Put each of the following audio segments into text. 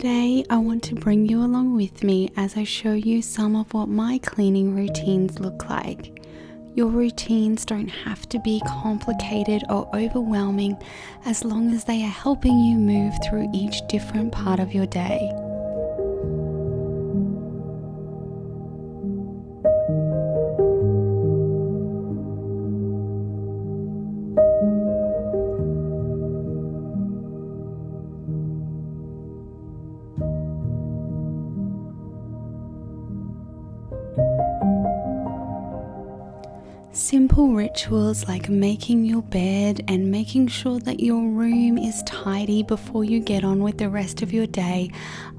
Today I want to bring you along with me as I show you some of what my cleaning routines look like. Your routines don't have to be complicated or overwhelming as long as they are helping you move through each different part of your day. Simple rituals like making your bed and making sure that your room is tidy before you get on with the rest of your day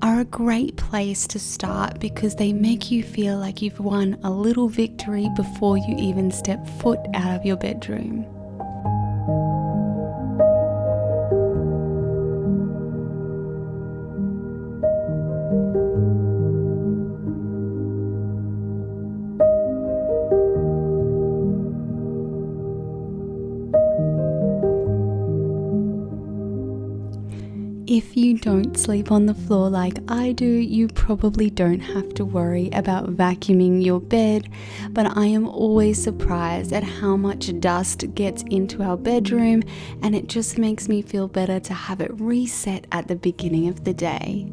are a great place to start because they make you feel like you've won a little victory before you even step foot out of your bedroom. If you don't sleep on the floor like I do, you probably don't have to worry about vacuuming your bed, but I am always surprised at how much dust gets into our bedroom, and it just makes me feel better to have it reset at the beginning of the day.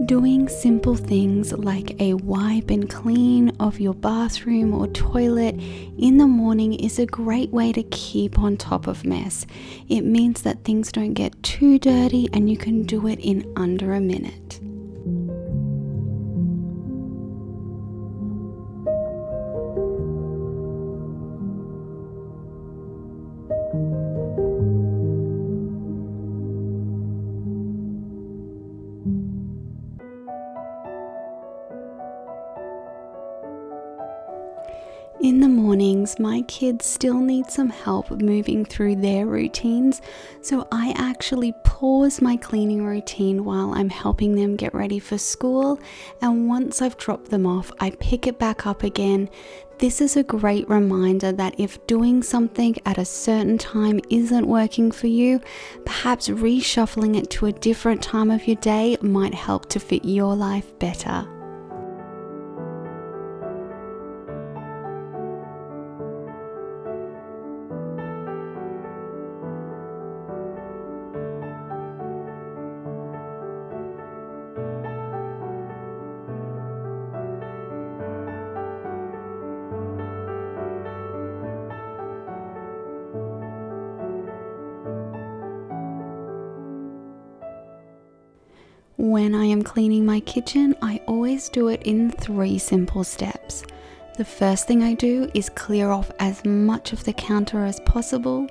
Doing simple things like a wipe and clean of your bathroom or toilet in the morning is a great way to keep on top of mess. It means that things don't get too dirty and you can do it in under a minute. In the mornings, my kids still need some help moving through their routines, so I actually pause my cleaning routine while I'm helping them get ready for school, and once I've dropped them off, I pick it back up again. This is a great reminder that if doing something at a certain time isn't working for you, perhaps reshuffling it to a different time of your day might help to fit your life better. When I am cleaning my kitchen, I always do it in 3 simple steps. The first thing I do is clear off as much of the counter as possible.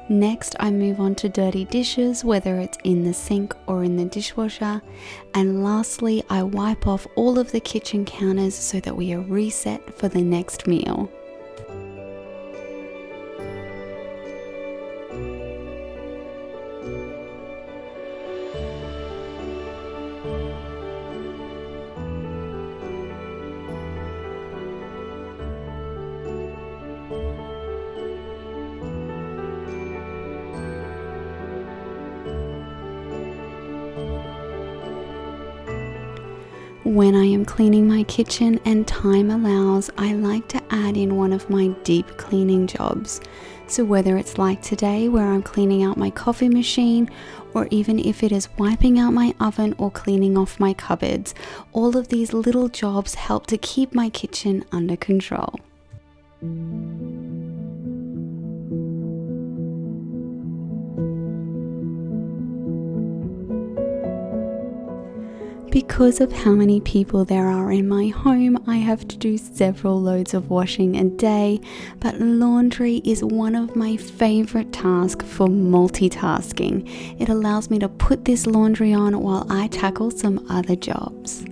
Next, I move on to dirty dishes, whether it's in the sink or in the dishwasher. And lastly, I wipe off all of the kitchen counters so that we are reset for the next meal. When I am cleaning my kitchen and time allows, I like to add in one of my deep cleaning jobs. So whether it's like today where I'm cleaning out my coffee machine, or even if it is wiping out my oven or cleaning off my cupboards, all of these little jobs help to keep my kitchen under control. Because of how many people there are in my home, I have to do several loads of washing a day, but laundry is one of my favorite tasks for multitasking. It allows me to put this laundry on while I tackle some other jobs.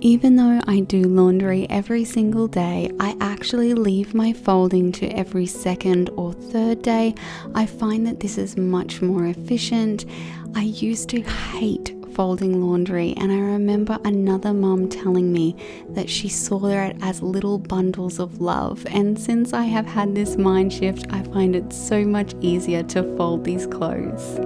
Even though I do laundry every single day, I actually leave my folding to every second or third day. I find that this is much more efficient. I used to hate folding laundry, and I remember another mum telling me that she saw it as little bundles of love, and since I have had this mind shift, I find it so much easier to fold these clothes.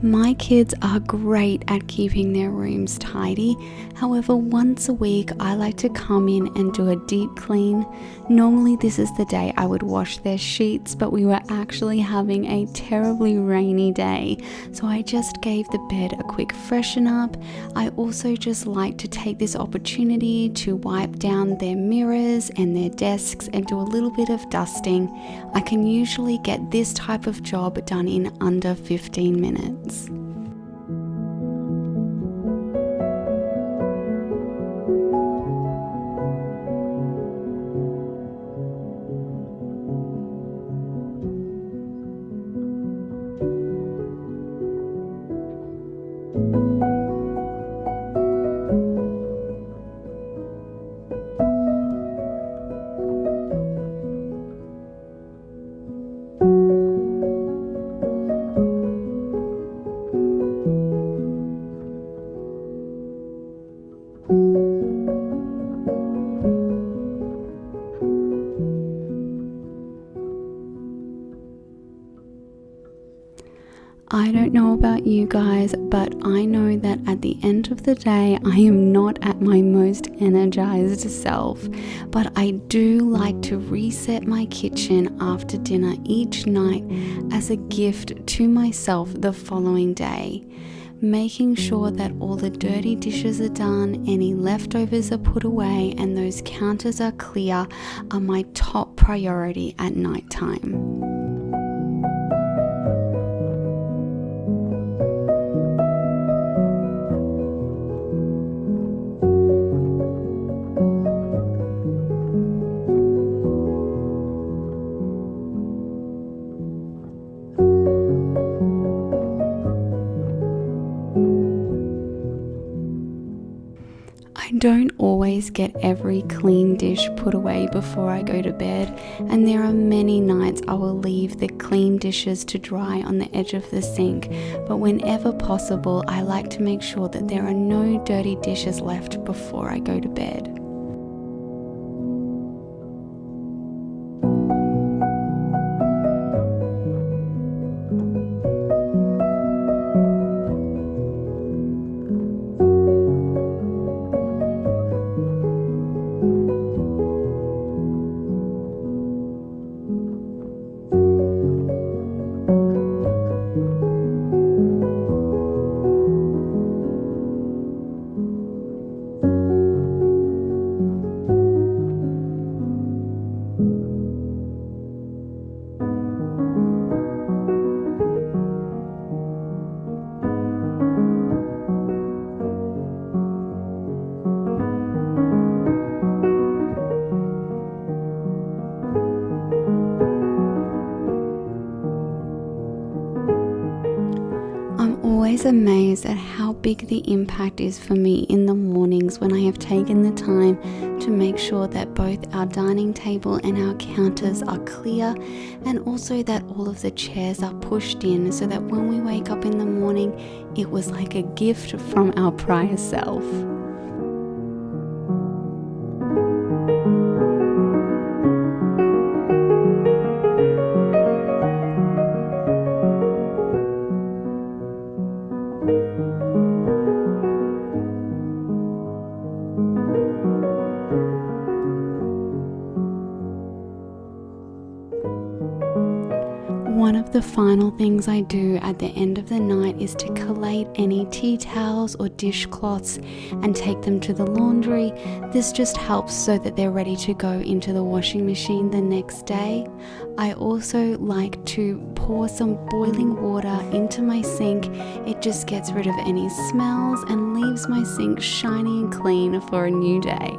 My kids are great at keeping their rooms tidy. However, once a week I like to come in and do a deep clean. Normally this is the day I would wash their sheets, but we were actually having a terribly rainy day, so I just gave the bed a quick freshen up. I also just like to take this opportunity to wipe down their mirrors and their desks and do a little bit of dusting. I can usually get this type of job done in under 15 minutes. I don't know about you guys, but I know that at the end of the day, I am not at my most energized self. But I do like to reset my kitchen after dinner each night as a gift to myself the following day. Making sure that all the dirty dishes are done, any leftovers are put away, and those counters are clear are my top priority at night time. I don't always get every clean dish put away before I go to bed, and there are many nights I will leave the clean dishes to dry on the edge of the sink, but whenever possible I like to make sure that there are no dirty dishes left before I go to bed. I'm always amazed at how big the impact is for me in the mornings when I have taken the time to make sure that both our dining table and our counters are clear, and also that all of the chairs are pushed in so that when we wake up in the morning, it was like a gift from our prior self. the final things I do at the end of the night is to collate any tea towels or dishcloths and take them to the laundry. This just helps so that they're ready to go into the washing machine the next day. I also like to pour some boiling water into my sink. It just gets rid of any smells and leaves my sink shiny and clean for a new day.